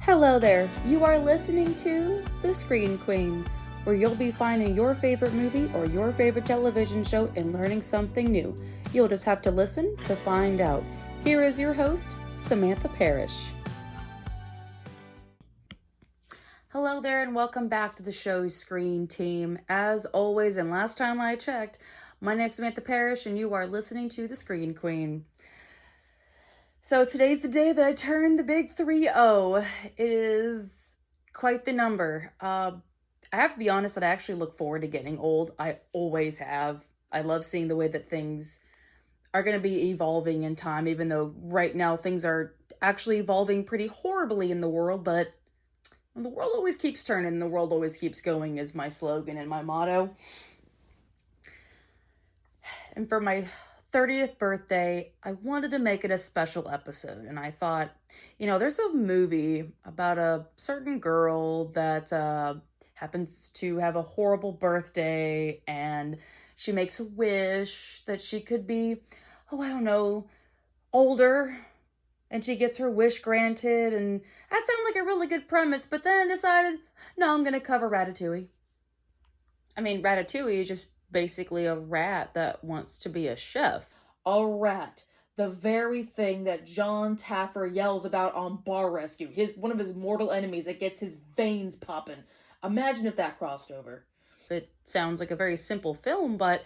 Hello there, you are listening to The Screen Queen, where you'll be finding your favorite movie or your favorite television show and learning something new. You'll just have to listen to find out. Here is your host, Samantha Parrish. Hello there and welcome back to the show's Screen Team. As always, and last time I checked, my name is Samantha Parrish and you are listening to The Screen Queen. So today's the day that I turned the big 3-0. It is quite the number. I have to be honest that I actually look forward to getting old. I always have. I love seeing the way that things are going to be evolving in time, even though right now things are actually evolving pretty horribly in the world, but the world always keeps turning, the world always keeps going is my slogan and my motto. And for my 30th birthday, I wanted to make it a special episode, and I thought, there's a movie about a certain girl that happens to have a horrible birthday, and she makes a wish that she could be, older, and she gets her wish granted, and that sounded like a really good premise, but then I decided, no, I'm going to cover Ratatouille. Ratatouille is just basically a rat that wants to be a chef. A rat. The very thing that John Taffer yells about on Bar Rescue. One of his mortal enemies that gets his veins popping. Imagine if that crossed over. It sounds like a very simple film, but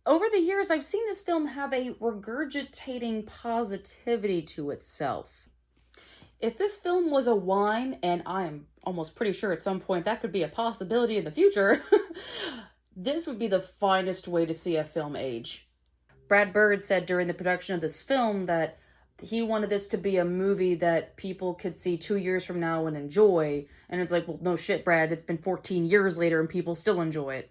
over the years I've seen this film have a regurgitating positivity to itself. If this film was a wine, and I'm almost pretty sure at some point that could be a possibility in the future, this would be the finest way to see a film age. Brad Bird said during the production of this film that he wanted this to be a movie that people could see 2 years from now and enjoy. And it's like, well, no shit, Brad, it's been 14 years later and people still enjoy it.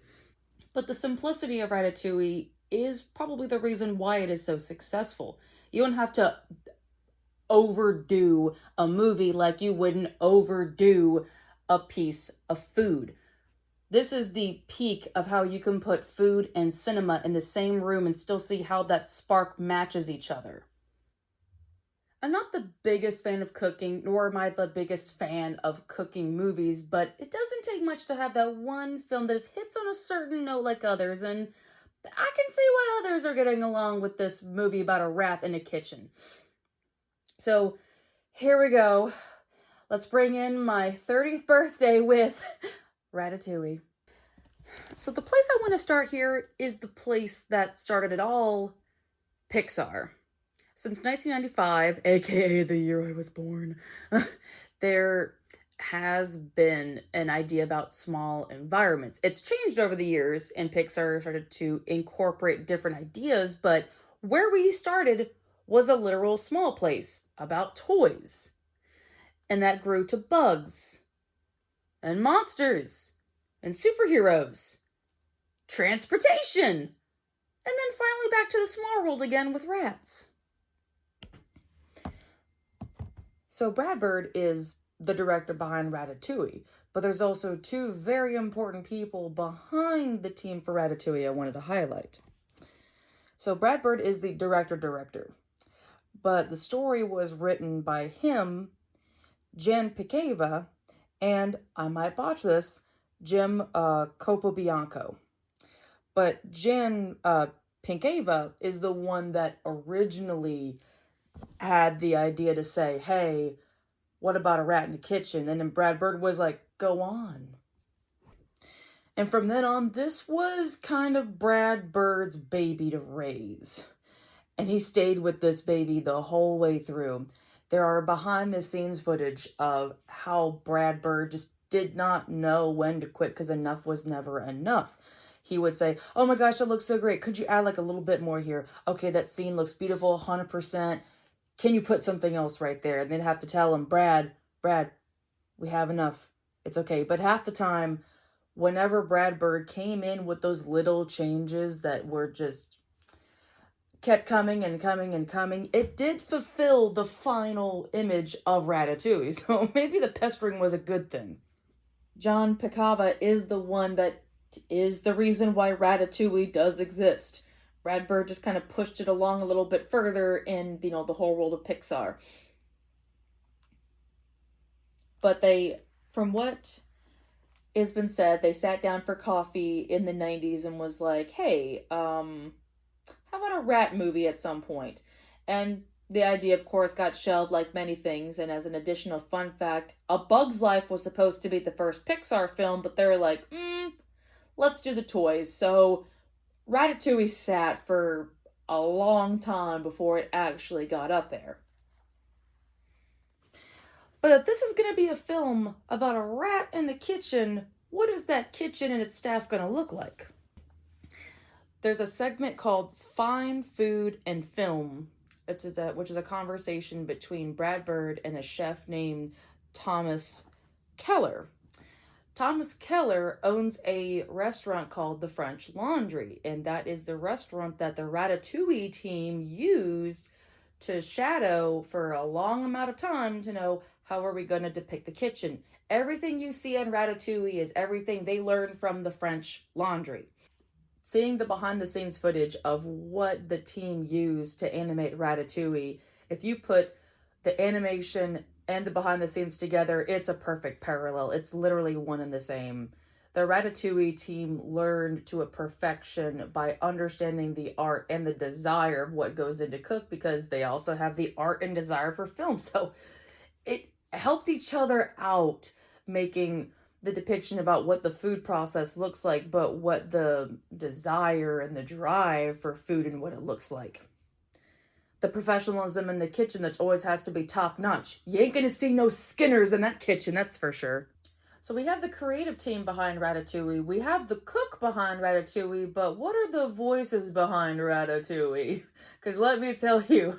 But the simplicity of Ratatouille is probably the reason why it is so successful. You don't have to overdo a movie like you wouldn't overdo a piece of food. This is the peak of how you can put food and cinema in the same room and still see how that spark matches each other. I'm not the biggest fan of cooking, nor am I the biggest fan of cooking movies, but it doesn't take much to have that one film that just hits on a certain note like others, and I can see why others are getting along with this movie about a rat in a kitchen. So, here we go. Let's bring in my 30th birthday with Ratatouille. So the place I want to start here is the place that started it all, Pixar. Since 1995, aka the year I was born, there has been an idea about small environments. It's changed over the years, and Pixar started to incorporate different ideas, but where we started was a literal small place about toys. And that grew to bugs, and monsters, and superheroes, transportation, and then finally back to the small world again with rats. So Brad Bird is the director behind Ratatouille, but there's also two very important people behind the team for Ratatouille I wanted to highlight. So Brad Bird is the director, but the story was written by him, Jen Picava, and, I might botch this, Jim Capobianco. But Jen Picava is the one that originally had the idea to say, hey, what about a rat in the kitchen? And then Brad Bird was like, go on. And from then on, this was kind of Brad Bird's baby to raise. And he stayed with this baby the whole way through. There are behind-the-scenes footage of how Brad Bird just did not know when to quit because enough was never enough. He would say, oh my gosh, that looks so great. Could you add like a little bit more here? Okay, that scene looks beautiful, 100%. Can you put something else right there? And they'd have to tell him, Brad, we have enough. It's okay. But half the time, whenever Brad Bird came in with those little changes that were just kept coming and coming and coming, it did fulfill the final image of Ratatouille. So maybe the pestering was a good thing. John Picava is the one that is the reason why Ratatouille does exist. Brad Bird just kind of pushed it along a little bit further in, the whole world of Pixar. But from what has been said, they sat down for coffee in the 90s and was like, hey, how about a rat movie at some point? And the idea, of course, got shelved like many things. And as an additional fun fact, A Bug's Life was supposed to be the first Pixar film, but they were like, let's do the toys. So Ratatouille sat for a long time before it actually got up there. But if this is going to be a film about a rat in the kitchen, what is that kitchen and its staff going to look like? There's a segment called Fine Food and Film, which is a conversation between Brad Bird and a chef named Thomas Keller. Thomas Keller owns a restaurant called the French Laundry, and that is the restaurant that the Ratatouille team used to shadow for a long amount of time to know how are we going to depict the kitchen. Everything you see on Ratatouille is everything they learned from the French Laundry. Seeing the behind-the-scenes footage of what the team used to animate Ratatouille, if you put the animation and the behind-the-scenes together, it's a perfect parallel. It's literally one and the same. The Ratatouille team learned to a perfection by understanding the art and the desire of what goes into cook, because they also have the art and desire for film. So it helped each other out, making the depiction about what the food process looks like, but what the desire and the drive for food and what it looks like. The professionalism in the kitchen that always has to be top notch. You ain't gonna see no Skinners in that kitchen, that's for sure. So we have the creative team behind Ratatouille, we have the cook behind Ratatouille, but what are the voices behind Ratatouille? Because let me tell you,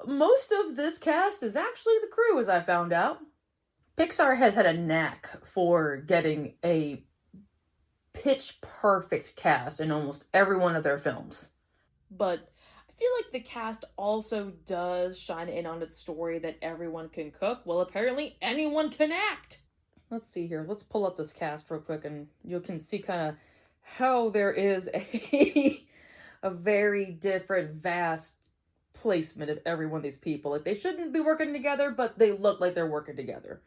most of this cast is actually the crew, as I found out. Pixar has had a knack for getting a pitch perfect cast in almost every one of their films. But I feel like the cast also does shine in on its story that everyone can cook. Well, apparently anyone can act. Let's see here. Let's pull up this cast real quick and you can see kind of how there is a very different, vast placement of every one of these people. Like, they shouldn't be working together, but they look like they're working together.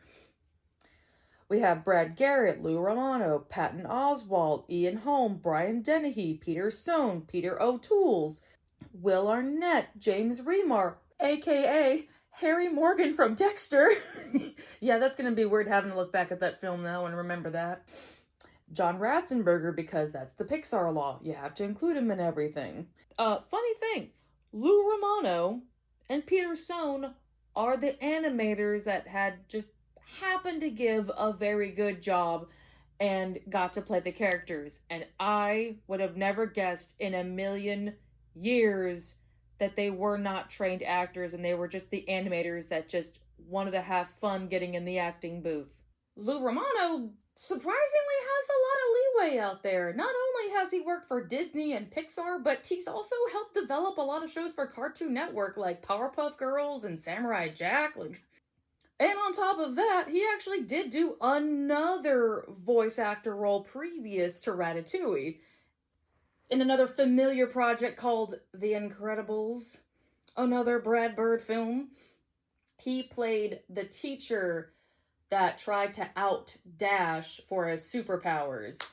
We have Brad Garrett, Lou Romano, Patton Oswalt, Ian Holm, Brian Dennehy, Peter Sohn, Peter O'Toole's, Will Arnett, James Remar, aka Harry Morgan from Dexter. Yeah, that's going to be weird having to look back at that film now and remember that. John Ratzenberger, because that's the Pixar law. You have to include him in everything. Funny thing, Lou Romano and Peter Sohn are the animators that had just happened to give a very good job and got to play the characters. And I would have never guessed in a million years that they were not trained actors and they were just the animators that just wanted to have fun getting in the acting booth. Lou Romano surprisingly has a lot of leeway out there. Not only has he worked for Disney and Pixar, but he's also helped develop a lot of shows for Cartoon Network like Powerpuff Girls and Samurai Jack. And on top of that, he actually did do another voice actor role previous to Ratatouille in another familiar project called The Incredibles, another Brad Bird film. He played the teacher that tried to out Dash for his superpowers.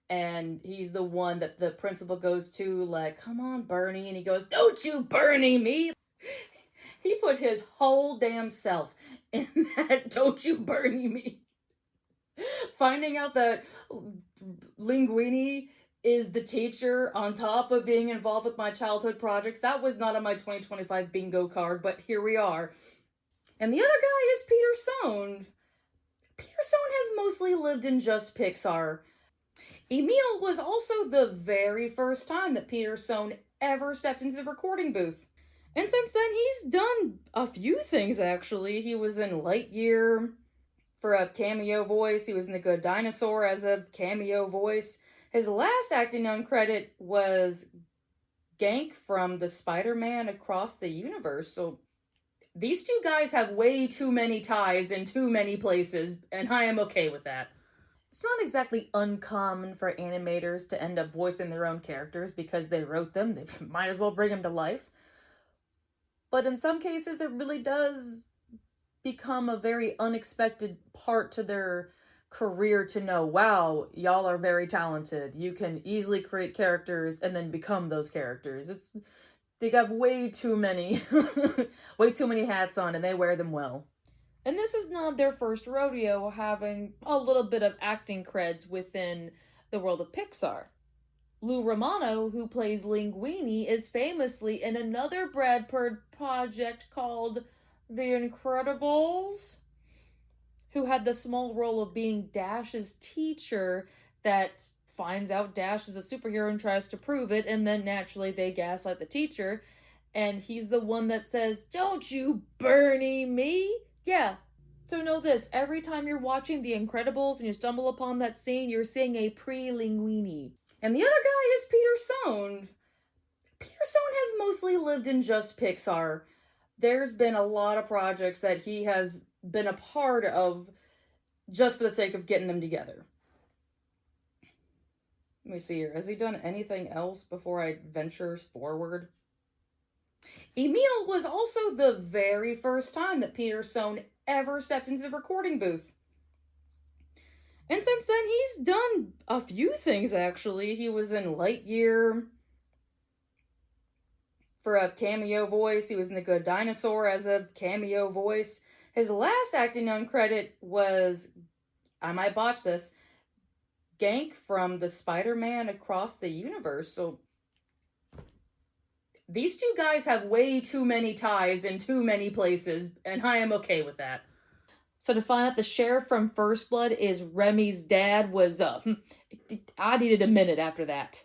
And he's the one that the principal goes to, like, come on, Bernie. And he goes, don't you Bernie me. He put his whole damn self in that don't you Bernie me. Finding out that Linguini is the teacher on top of being involved with my childhood projects, that was not on my 2025 bingo card, but here we are. And the other guy is Peter Sohn. Peter Sohn has mostly lived in just Pixar. Emil was also the very first time that Peter Sohn ever stepped into the recording booth. And since then, he's done a few things, actually. He was in Lightyear for a cameo voice. He was in The Good Dinosaur as a cameo voice. His last acting known credit was Gank from the Spider-Man Across the Universe. So these two guys have way too many ties in too many places, and I am okay with that. It's not exactly uncommon for animators to end up voicing their own characters because they wrote them. They might as well bring them to life. But in some cases, it really does become a very unexpected part to their career to know, wow, y'all are very talented. You can easily create characters and then become those characters. They got way too many way too many hats on and they wear them well. And this is not their first rodeo having a little bit of acting creds within the world of Pixar. Lou Romano, who plays Linguini, is famously in another Brad Bird project called The Incredibles, who had the small role of being Dash's teacher that finds out Dash is a superhero and tries to prove it, and then naturally they gaslight the teacher, and he's the one that says, "Don't you Bernie me?" Yeah. So know this, every time you're watching The Incredibles and you stumble upon that scene, you're seeing a pre-Linguini. And the other guy is Peter Sohn. Peter Sohn has mostly lived in just Pixar. There's been a lot of projects that he has been a part of just for the sake of getting them together. Let me see here. Has he done anything else before I venture forward? Emil was also the very first time that Peter Sohn ever stepped into the recording booth. And since then, he's done a few things, actually. He was in Lightyear for a cameo voice. He was in The Good Dinosaur as a cameo voice. His last acting on credit was, I might botch this, Gank from the Spider-Man Across the Universe. So these two guys have way too many ties in too many places, and I am okay with that. So to find out the sheriff from First Blood is Remy's dad was, I needed a minute after that.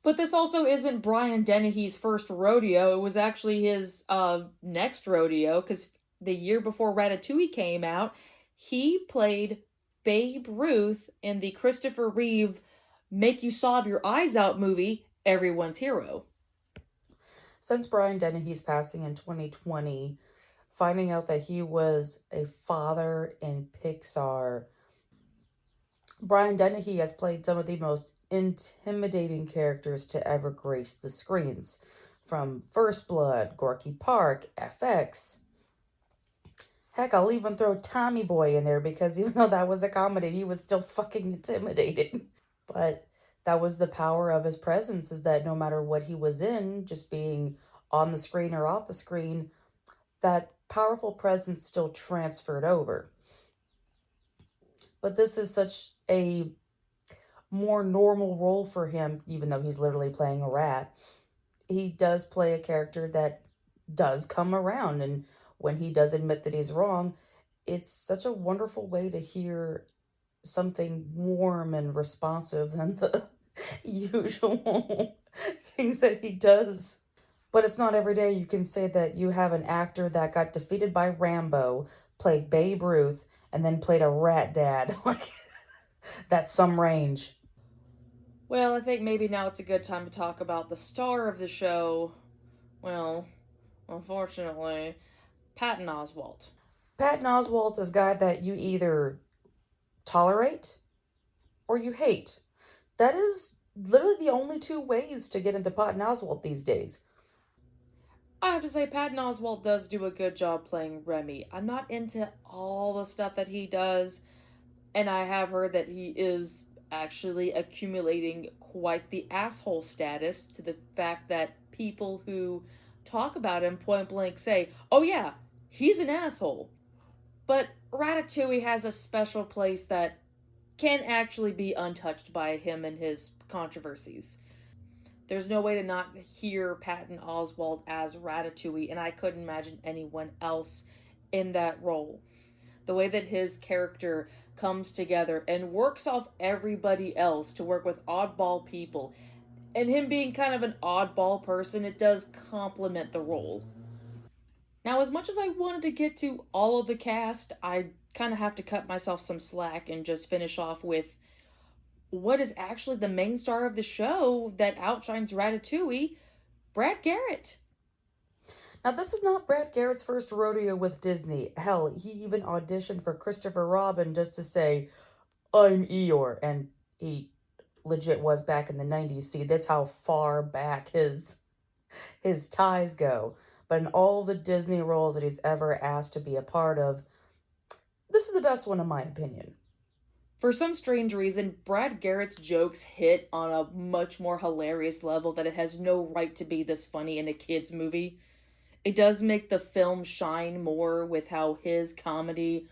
But this also isn't Brian Dennehy's first rodeo. It was actually his next rodeo, because the year before Ratatouille came out, he played Babe Ruth in the Christopher Reeve Make You Sob Your Eyes Out movie, Everyone's Hero. Since Brian Dennehy's passing in 2020, finding out that he was a father in Pixar, Brian Dennehy has played some of the most intimidating characters to ever grace the screens. From First Blood, Gorky Park, FX. Heck, I'll even throw Tommy Boy in there because even though that was a comedy, he was still fucking intimidating. But that was the power of his presence, is that no matter what he was in, just being on the screen or off the screen, that powerful presence still transferred over. But this is such a more normal role for him, even though he's literally playing a rat. He does play a character that does come around, and when he does admit that he's wrong, it's such a wonderful way to hear something warm and responsive than the usual things that he does. But it's not every day you can say that you have an actor that got defeated by Rambo, played Babe Ruth, and then played a rat dad. Like, that's some range. Well, I think maybe now it's a good time to talk about the star of the show. Well, unfortunately, Patton Oswalt. Patton Oswalt is a guy that you either tolerate or you hate. That is literally the only two ways to get into Patton Oswalt these days. I have to say, Patton Oswalt does do a good job playing Remy. I'm not into all the stuff that he does, and I have heard that he is actually accumulating quite the asshole status, to the fact that people who talk about him point blank say, oh yeah, he's an asshole. But Ratatouille has a special place that can actually be untouched by him and his controversies. There's no way to not hear Patton Oswalt as Ratatouille, and I couldn't imagine anyone else in that role. The way that his character comes together and works off everybody else to work with oddball people, and him being kind of an oddball person, it does complement the role. Now, as much as I wanted to get to all of the cast, I kind of have to cut myself some slack and just finish off with what is actually the main star of the show that outshines Ratatouille, Brad Garrett. Now, this is not Brad Garrett's first rodeo with Disney. Hell, he even auditioned for Christopher Robin just to say, I'm Eeyore, and he legit was back in the 90s. See, that's how far back his ties go. but in all the Disney roles that he's ever asked to be a part of, this is the best one in my opinion. For some strange reason, Brad Garrett's jokes hit on a much more hilarious level that it has no right to be this funny in a kid's movie. It does make the film shine more with how his comedy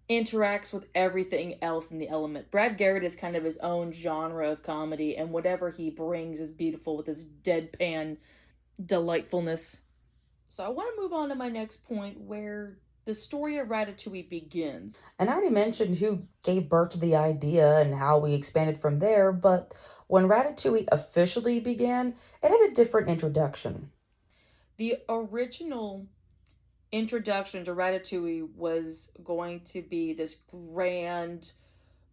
interacts with everything else in the element. Brad Garrett is kind of his own genre of comedy, and whatever he brings is beautiful with his deadpan delightfulness. So I want to move on to my next point where the story of Ratatouille begins. And I already mentioned who gave birth to the idea and how we expanded from there, but when Ratatouille officially began, it had a different introduction. The original introduction to Ratatouille was going to be this grand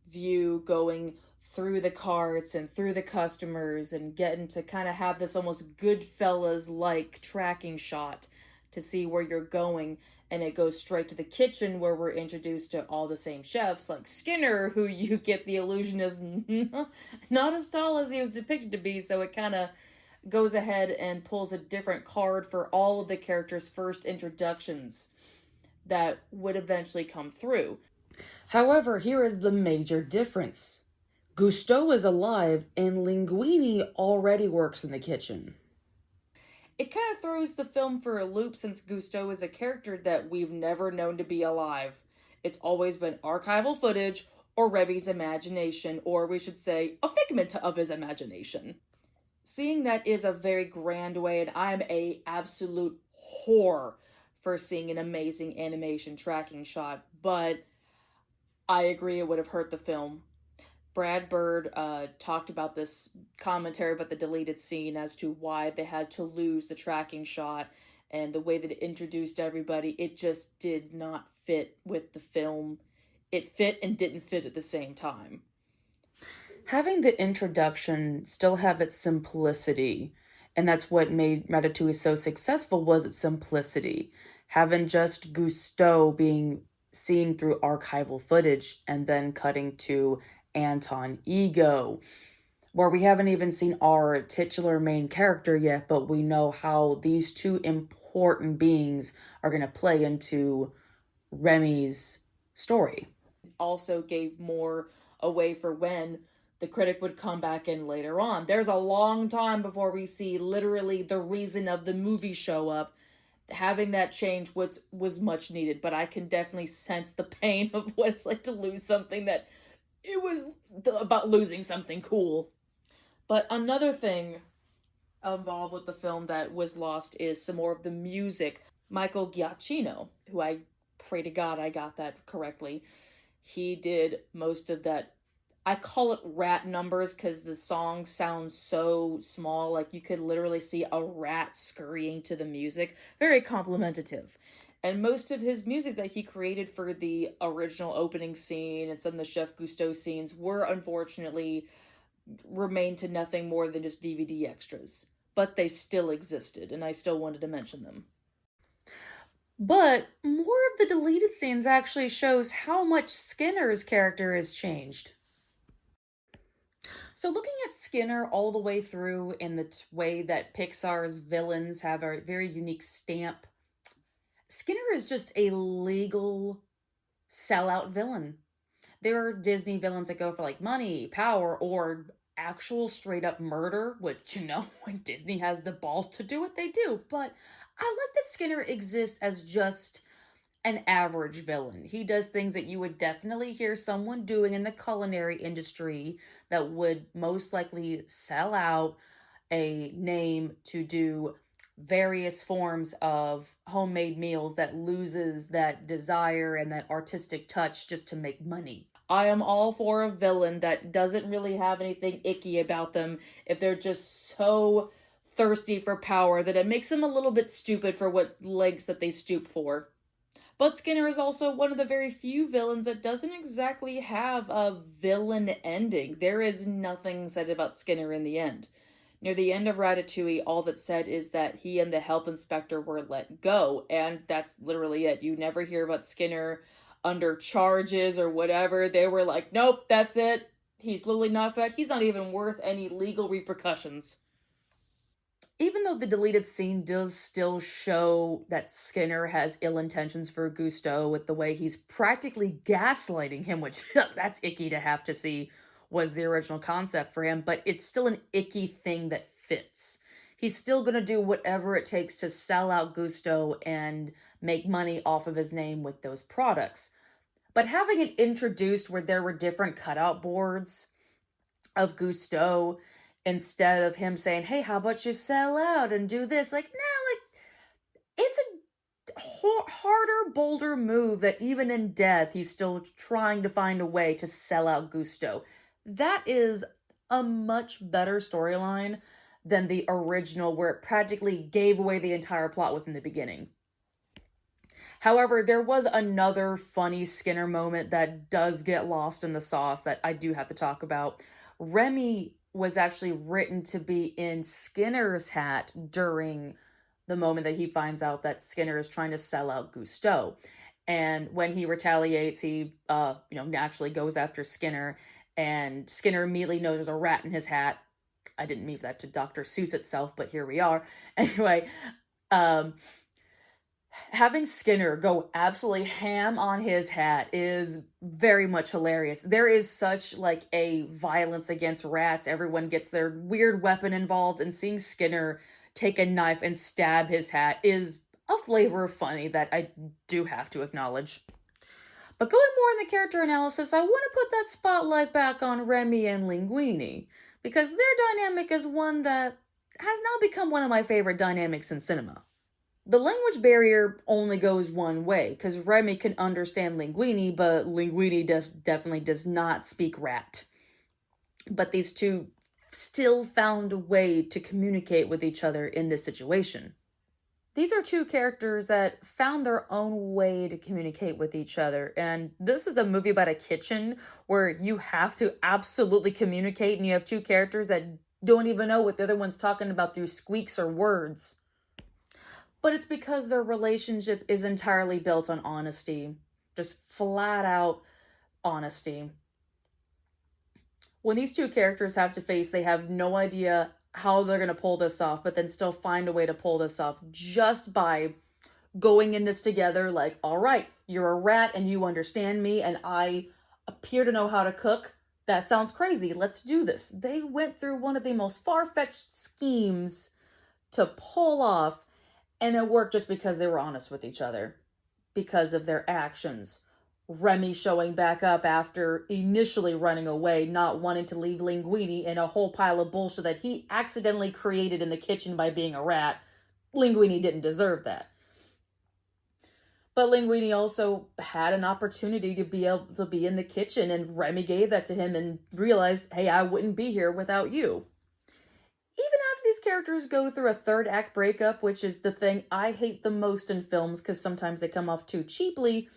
view going through the carts and through the customers and getting to kind of have this almost Goodfellas like tracking shot to see where you're going. And it goes straight to the kitchen where we're introduced to all the same chefs like Skinner, who you get the illusion is not as tall as he was depicted to be. So it kind of goes ahead and pulls a different card for all of the characters' first introductions that would eventually come through. However, here is the major difference. Gusteau is alive and Linguini already works in the kitchen. It kind of throws the film for a loop since Gusteau is a character that we've never known to be alive. It's always been archival footage or Remy's imagination, or we should say, a figment of his imagination. Seeing that is a very grand way, and I'm a absolute whore for seeing an amazing animation tracking shot, but I agree it would have hurt the film. Brad Bird talked about this commentary about the deleted scene as to why they had to lose the tracking shot and the way that it introduced everybody. It just did not fit with the film. It fit and didn't fit at the same time. Having the introduction still have its simplicity, and that's what made Ratatouille so successful, was its simplicity. Having just Gusteau being seen through archival footage and then cutting to Anton Ego, where we haven't even seen our titular main character yet, but we know how these two important beings are going to play into Remy's story. Also gave more away for when the critic would come back in later on. There's a long time before we see literally the reason of the movie show up. Having that change was much needed, but I can definitely sense the pain of what it's like to lose something that it was about losing something cool. But another thing involved with the film that was lost is some more of the music. Michael Giacchino, who I pray to God I got that correctly, he did most of that. I call it rat numbers because the song sounds so small, like you could literally see a rat scurrying to the music. Very complimentative. And most of his music that he created for the original opening scene and some of the Chef Gusteau scenes were unfortunately remained to nothing more than just DVD extras. But they still existed, and I still wanted to mention them. But more of the deleted scenes actually shows how much Skinner's character has changed. So looking at Skinner all the way through in the way that Pixar's villains have a very unique stamp, Skinner is just a legal sellout villain. There are Disney villains that go for like money, power, or actual straight up murder, which, when Disney has the balls to do it, they do. But I like that Skinner exists as just an average villain. He does things that you would definitely hear someone doing in the culinary industry that would most likely sell out a name to do various forms of homemade meals that loses that desire and that artistic touch just to make money. I am all for a villain that doesn't really have anything icky about them if they're just so thirsty for power that it makes them a little bit stupid for what lengths that they stoop for. But Skinner is also one of the very few villains that doesn't exactly have a villain ending. There is nothing said about Skinner in the end. Near the end of Ratatouille, all that's said is that he and the health inspector were let go, and that's literally it. You never hear about Skinner under charges or whatever. They were like, nope, that's it. He's literally not that. He's not even worth any legal repercussions. Even though the deleted scene does still show that Skinner has ill intentions for Gusteau with the way he's practically gaslighting him, which that's icky to have to see, was the original concept for him, but it's still an icky thing that fits. He's still going to do whatever it takes to sell out Gusteau and make money off of his name with those products. But having it introduced where there were different cutout boards of Gusteau, instead of him saying, hey, how about you sell out and do this? Like, nah, like, it's a harder, bolder move that even in death, he's still trying to find a way to sell out Gusteau. That is a much better storyline than the original, where it practically gave away the entire plot within the beginning. However, there was another funny Skinner moment that does get lost in the sauce that I do have to talk about. Remy was actually written to be in Skinner's hat during the moment that he finds out that Skinner is trying to sell out Gusteau. And when he retaliates, he, naturally goes after Skinner, and Skinner immediately knows there's a rat in his hat. I didn't mean that to Dr. Seuss itself, but here we are. Anyway, having Skinner go absolutely ham on his hat is very much hilarious. There is such like a violence against rats. Everyone gets their weird weapon involved, and seeing Skinner take a knife and stab his hat is a flavor of funny that I do have to acknowledge. But going more in the character analysis, I want to put that spotlight back on Remy and Linguini, because their dynamic is one that has now become one of my favorite dynamics in cinema. The language barrier only goes one way, because Remy can understand Linguini, but Linguini definitely does not speak rat. But these two still found a way to communicate with each other in this situation. These are two characters that found their own way to communicate with each other. And this is a movie about a kitchen where you have to absolutely communicate, and you have two characters that don't even know what the other one's talking about through squeaks or words. But it's because their relationship is entirely built on honesty. Just flat out honesty. When these two characters have to face, they have no idea how they're going to pull this off, but then still find a way to pull this off just by going in this together. Like, all right, you're a rat and you understand me, and I appear to know how to cook. That sounds crazy. Let's do this. They went through one of the most far-fetched schemes to pull off, and it worked just because they were honest with each other, because of their actions. Remy showing back up after initially running away, not wanting to leave Linguini in a whole pile of bullshit that he accidentally created in the kitchen by being a rat. Linguini didn't deserve that. But Linguini also had an opportunity to be able to be in the kitchen, and Remy gave that to him and realized, hey, I wouldn't be here without you. Even after these characters go through a third act breakup, which is the thing I hate the most in films because sometimes they come off too cheaply,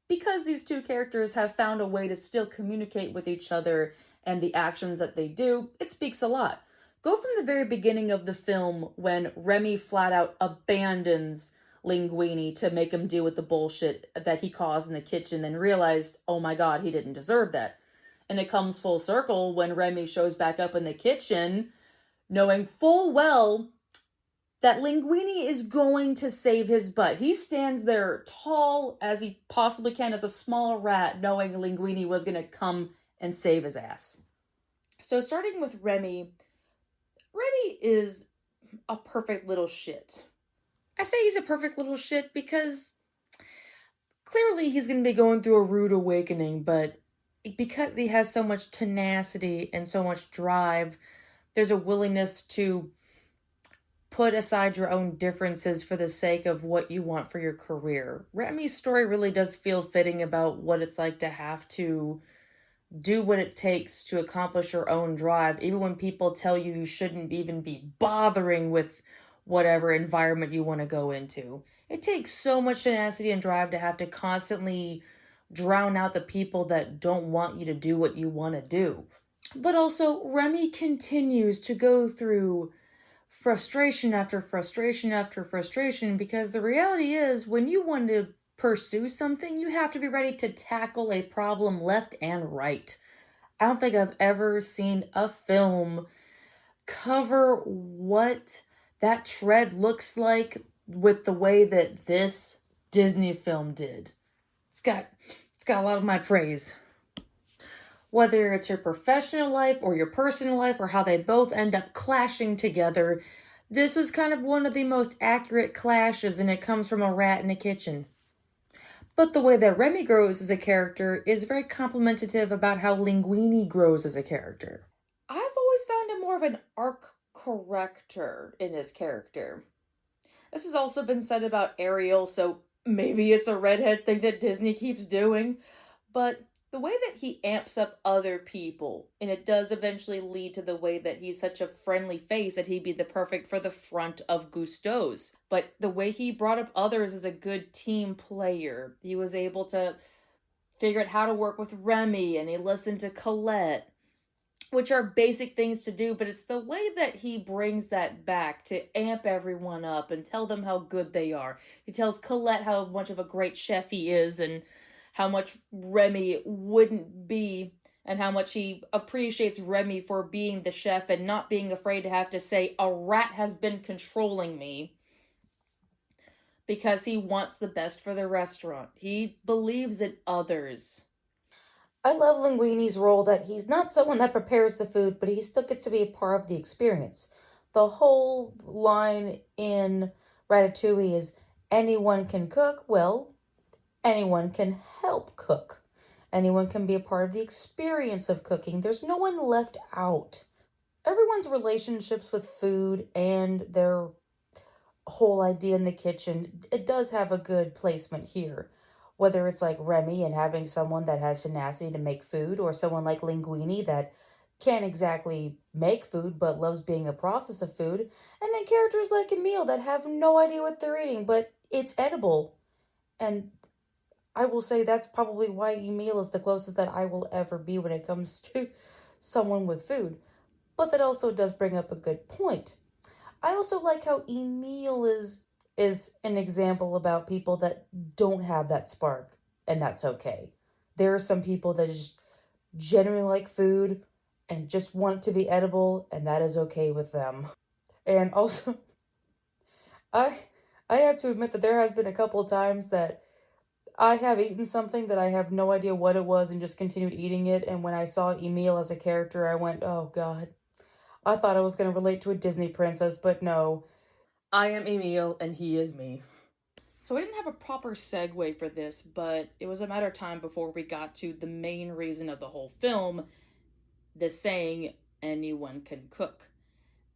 because these two characters have found a way to still communicate with each other and the actions that they do, it speaks a lot. Go from the very beginning of the film when Remy flat out abandons Linguini to make him deal with the bullshit that he caused in the kitchen, then realized, oh my god, he didn't deserve that. And it comes full circle when Remy shows back up in the kitchen, knowing full well that Linguini is going to save his butt. He stands there tall as he possibly can as a small rat, knowing Linguini was going to come and save his ass. So starting with Remy is a perfect little shit. I say he's a perfect little shit because clearly he's going to be going through a rude awakening, but because he has so much tenacity and so much drive, there's a willingness to put aside your own differences for the sake of what you want for your career. Remy's story really does feel fitting about what it's like to have to do what it takes to accomplish your own drive, even when people tell you you shouldn't even be bothering with whatever environment you want to go into. It takes so much tenacity and drive to have to constantly drown out the people that don't want you to do what you want to do. But also, Remy continues to go through frustration after frustration after frustration, because the reality is, when you want to pursue something, you have to be ready to tackle a problem left and right. I don't think I've ever seen a film cover what that tread looks like with the way that this Disney film did. It's got a lot of my praise. Whether it's your professional life or your personal life or how they both end up clashing together, this is kind of one of the most accurate clashes, and it comes from a rat in a kitchen. But the way that Remy grows as a character is very complimentary about how Linguini grows as a character. I've always found him more of an arc corrector in his character. This has also been said about Ariel, so maybe it's a redhead thing that Disney keeps doing. But the way that he amps up other people, and it does eventually lead to the way that he's such a friendly face that he'd be the perfect for the front of Gusteau's. But the way he brought up others as a good team player, he was able to figure out how to work with Remy, and he listened to Colette, which are basic things to do, but it's the way that he brings that back to amp everyone up and tell them how good they are. He tells Colette how much of a great chef he is and how much Remy wouldn't be, and how much he appreciates Remy for being the chef and not being afraid to have to say, a rat has been controlling me, because he wants the best for the restaurant. He believes in others. I love Linguini's role that he's not someone that prepares the food, but he still gets to be a part of the experience. The whole line in Ratatouille is, anyone can cook. Well, anyone can help cook. Anyone can be a part of the experience of cooking. There's no one left out. Everyone's relationships with food and their whole idea in the kitchen, it does have a good placement here. Whether it's like Remy and having someone that has tenacity to make food, or someone like Linguini that can't exactly make food but loves being a process of food, and then characters like Emile that have no idea what they're eating but it's edible. And I will say that's probably why Emile is the closest that I will ever be when it comes to someone with food. But that also does bring up a good point. I also like how Emile is an example about people that don't have that spark, and that's okay. There are some people that just genuinely like food and just want it to be edible, and that is okay with them. And also, I I have to admit that there has been a couple of times that I have eaten something that I have no idea what it was and just continued eating it, and when I saw Emile as a character, I went, oh god. I thought I was going to relate to a Disney princess, but no. I am Emile, and he is me. So I didn't have a proper segue for this, but it was a matter of time before we got to the main reason of the whole film, the saying, anyone can cook.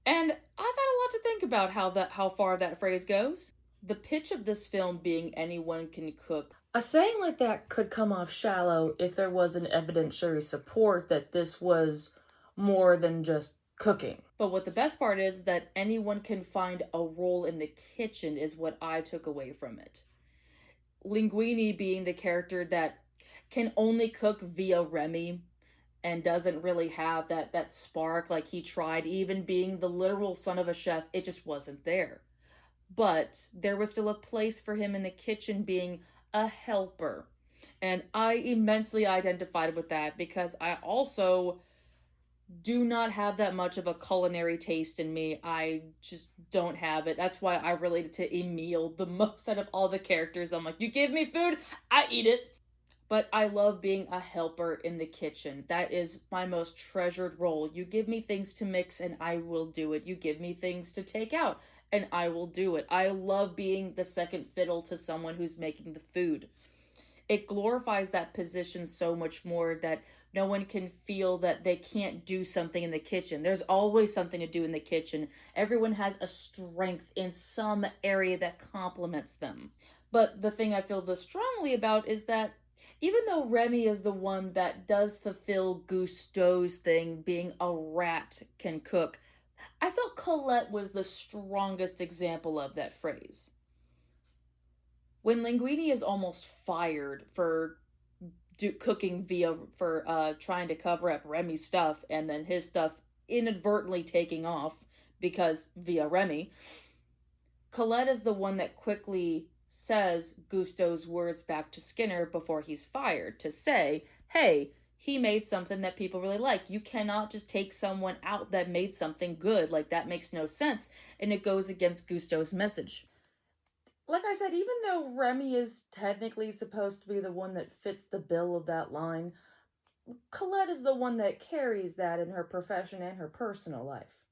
And I've had a lot to think about how far that phrase goes. The pitch of this film being anyone can cook. A saying like that could come off shallow if there wasn't evidentiary support that this was more than just cooking. But what the best part is that anyone can find a role in the kitchen is what I took away from it. Linguini being the character that can only cook via Remy and doesn't really have that spark like he tried, even being the literal son of a chef, it just wasn't there. But there was still a place for him in the kitchen being a helper. And I immensely identified with that because I also do not have that much of a culinary taste in me. I just don't have it. That's why I related to Emile the most out of all the characters. I'm like, you give me food, I eat it. But I love being a helper in the kitchen. That is my most treasured role. You give me things to mix and I will do it. You give me things to take out and I will do it. I love being the second fiddle to someone who's making the food. It glorifies that position so much more that no one can feel that they can't do something in the kitchen. There's always something to do in the kitchen. Everyone has a strength in some area that complements them. But the thing I feel this strongly about is that even though Remy is the one that does fulfill Gusteau's thing, being a rat can cook, I felt Colette was the strongest example of that phrase. When Linguini is almost fired for cooking for trying to cover up Remy's stuff, and then his stuff inadvertently taking off because via Remy, Colette is the one that quickly says Gusteau's words back to Skinner before he's fired to say, hey, he made something that people really like. You cannot just take someone out that made something good. Like, that makes no sense. And it goes against Gusteau's message. Like I said, even though Remy is technically supposed to be the one that fits the bill of that line, Colette is the one that carries that in her profession and her personal life.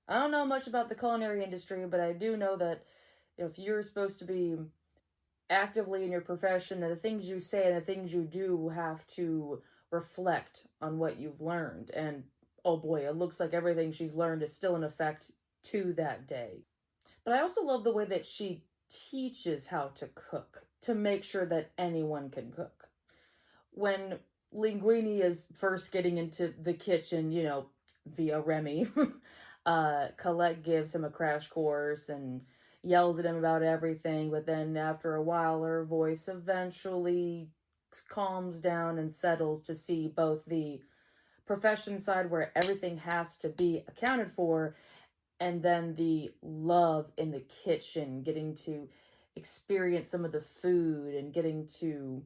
I don't know much about the culinary industry, but I do know that if you're supposed to be actively in your profession, that the things you say and the things you do have to reflect on what you've learned. And oh boy, it looks like everything she's learned is still in effect to that day. But I also love the way that she teaches how to cook to make sure that anyone can cook. When Linguini is first getting into the kitchen, via Remy, Colette gives him a crash course and yells at him about everything, but then after a while, her voice eventually calms down and settles to see both the profession side where everything has to be accounted for, and then the love in the kitchen, getting to experience some of the food and getting to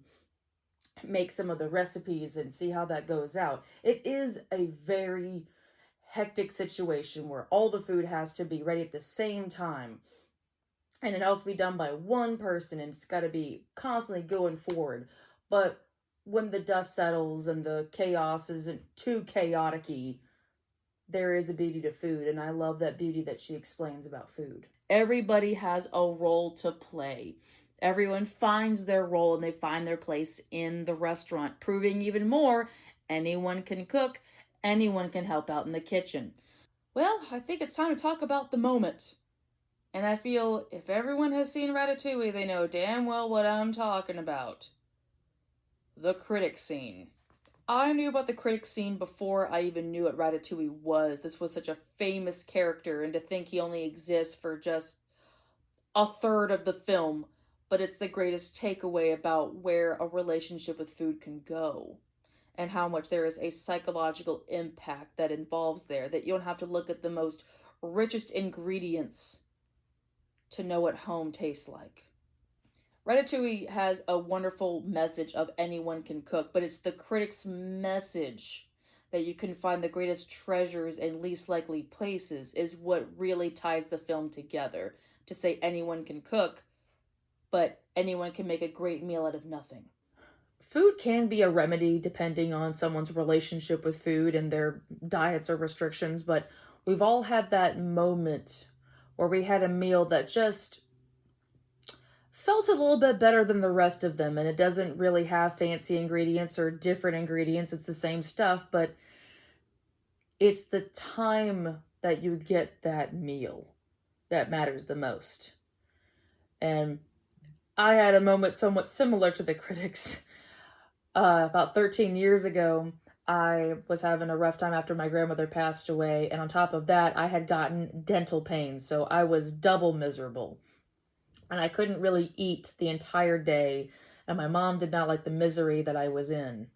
make some of the recipes and see how that goes out. It is a very hectic situation where all the food has to be ready at the same time, and it has to be done by one person, and it's got to be constantly going forward. But when the dust settles and the chaos isn't too chaotic-y, there is a beauty to food, and I love that beauty that she explains about food. Everybody has a role to play. Everyone finds their role and they find their place in the restaurant, proving even more anyone can cook, anyone can help out in the kitchen. Well, I think it's time to talk about the moment. And I feel if everyone has seen Ratatouille, they know damn well what I'm talking about. The critic scene. I knew about the critic scene before I even knew what Ratatouille was. This was such a famous character, and to think he only exists for just a third of the film, but it's the greatest takeaway about where a relationship with food can go and how much there is a psychological impact that involves there, that you don't have to look at the most richest ingredients to know what home tastes like. Ratatouille has a wonderful message of anyone can cook, but it's the critic's message that you can find the greatest treasures in least likely places is what really ties the film together. To say anyone can cook, but anyone can make a great meal out of nothing. Food can be a remedy depending on someone's relationship with food and their diets or restrictions, but we've all had that moment where we had a meal that just felt a little bit better than the rest of them, and it doesn't really have fancy ingredients or different ingredients. It's the same stuff, but it's the time that you get that meal that matters the most. And I had a moment somewhat similar to the critics. About 13 years ago, I was having a rough time after my grandmother passed away, and on top of that, I had gotten dental pain, so I was double miserable. And I couldn't really eat the entire day, and my mom did not like the misery that I was in.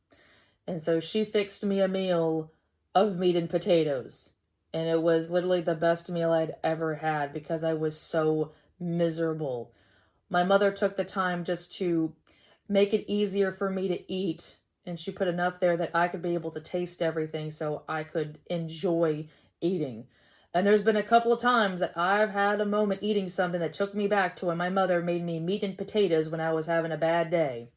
And so she fixed me a meal of meat and potatoes, and it was literally the best meal I'd ever had because I was so miserable. My mother took the time just to make it easier for me to eat, and she put enough there that I could be able to taste everything so I could enjoy eating. And there's been a couple of times that I've had a moment eating something that took me back to when my mother made me meat and potatoes when I was having a bad day.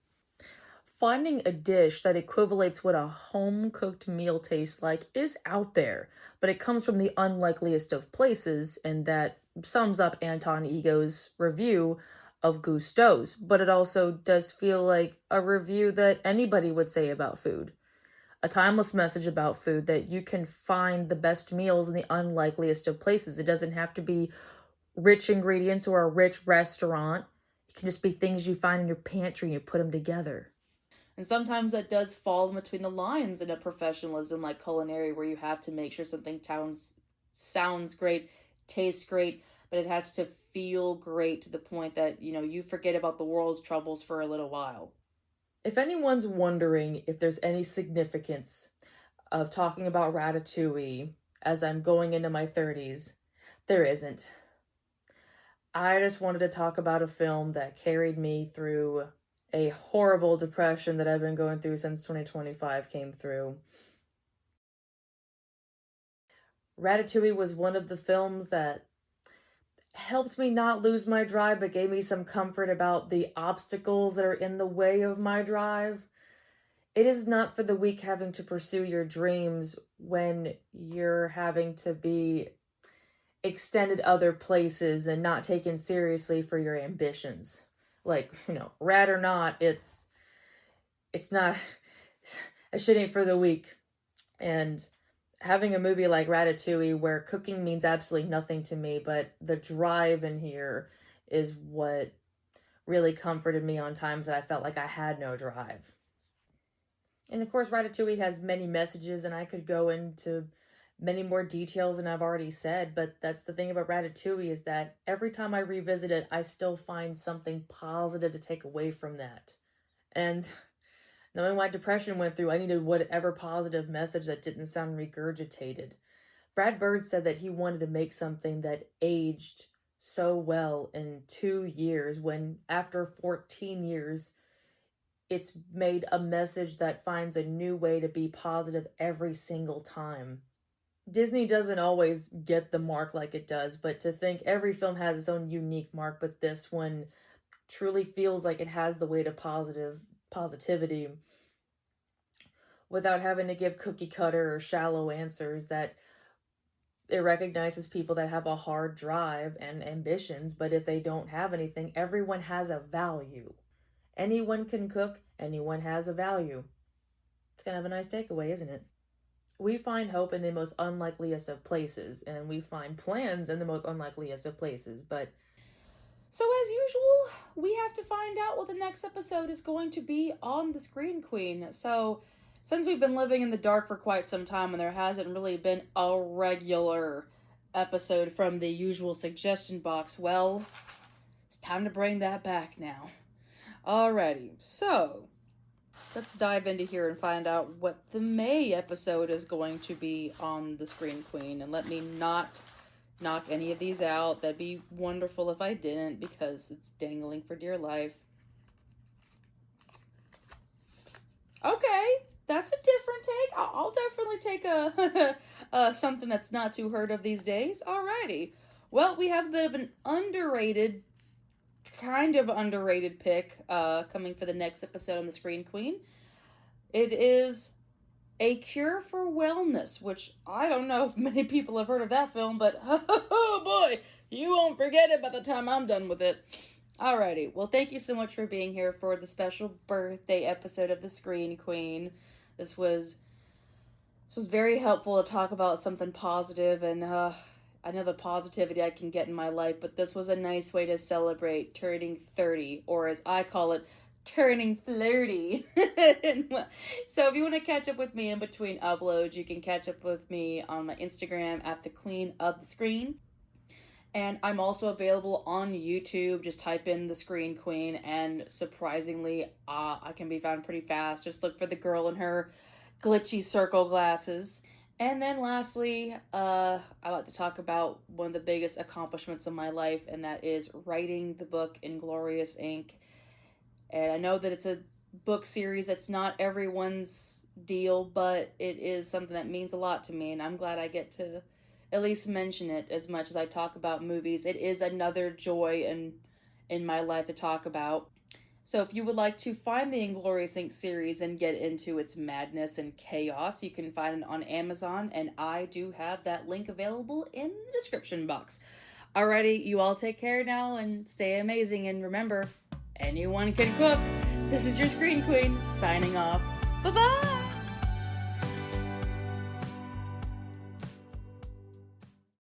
Finding a dish that equivalates what a home-cooked meal tastes like is out there, but it comes from the unlikeliest of places, and that sums up Anton Ego's review of Gusteau's, but it also does feel like a review that anybody would say about food. A timeless message about food, that you can find the best meals in the unlikeliest of places. It doesn't have to be rich ingredients or a rich restaurant. It can just be things you find in your pantry and you put them together. And sometimes that does fall in between the lines in a professionalism like culinary, where you have to make sure something sounds great, tastes great, but it has to feel great to the point that, you forget about the world's troubles for a little while. If anyone's wondering if there's any significance of talking about Ratatouille as I'm going into my 30s, there isn't. I just wanted to talk about a film that carried me through a horrible depression that I've been going through since 2025 came through. Ratatouille was one of the films that helped me not lose my drive, but gave me some comfort about the obstacles that are in the way of my drive. It is not for the weak having to pursue your dreams when you're having to be extended other places and not taken seriously for your ambitions. Like, rat or not, it's not a shit ain't for the weak. And having a movie like Ratatouille where cooking means absolutely nothing to me, but the drive in here is what really comforted me on times that I felt like I had no drive. And of course, Ratatouille has many messages, and I could go into many more details than I've already said, but that's the thing about Ratatouille, is that every time I revisit it, I still find something positive to take away from that. And knowing what depression went through, I needed whatever positive message that didn't sound regurgitated. Brad Bird said that he wanted to make something that aged so well in 2 years, when after 14 years, it's made a message that finds a new way to be positive every single time. Disney doesn't always get the mark like it does, but to think every film has its own unique mark, but this one truly feels like it has the weight of positivity without having to give cookie cutter or shallow answers, that it recognizes people that have a hard drive and ambitions, but if they don't have anything, everyone has a value. Anyone can cook, anyone has a value. It's kind of a nice takeaway, isn't it? We find hope in the most unlikeliest of places, and we find plans in the most unlikeliest of places, but so as usual, we have to find out what the next episode is going to be on the Screen Queen. So since we've been living in the dark for quite some time and there hasn't really been a regular episode from the usual suggestion box, well, it's time to bring that back now. Alrighty, so let's dive into here and find out what the May episode is going to be on the Screen Queen. And let me not knock any of these out. That'd be wonderful if I didn't, because it's dangling for dear life. Okay, that's a different take. I'll definitely take something that's not too heard of these days. Alrighty. Well, we have a bit of an kind of underrated pick coming for the next episode on the Screen Queen. It is A Cure for Wellness, which I don't know if many people have heard of that film, but oh boy, you won't forget it by the time I'm done with it. Alrighty, well, thank you so much for being here for the special birthday episode of the Screen Queen. This was very helpful to talk about something positive, and I know the positivity I can get in my life, but this was a nice way to celebrate turning 30, or as I call it, turning flirty. So if you want to catch up with me in between uploads, you can catch up with me on my Instagram at the Queen of the Screen. And I'm also available on YouTube. Just type in the Screen Queen, and surprisingly, I can be found pretty fast. Just look for the girl in her glitchy circle glasses. And then lastly, I like to talk about one of the biggest accomplishments of my life, and that is writing the book Inglorious Ink. And I know that it's a book series that's not everyone's deal, but it is something that means a lot to me, and I'm glad I get to at least mention it as much as I talk about movies. It is another joy in my life to talk about. So if you would like to find the Inglorious Ink series and get into its madness and chaos, you can find it on Amazon, and I do have that link available in the description box. Alrighty, you all take care now and stay amazing, and remember, anyone can cook. This is your Screen Queen, signing off. Bye-bye!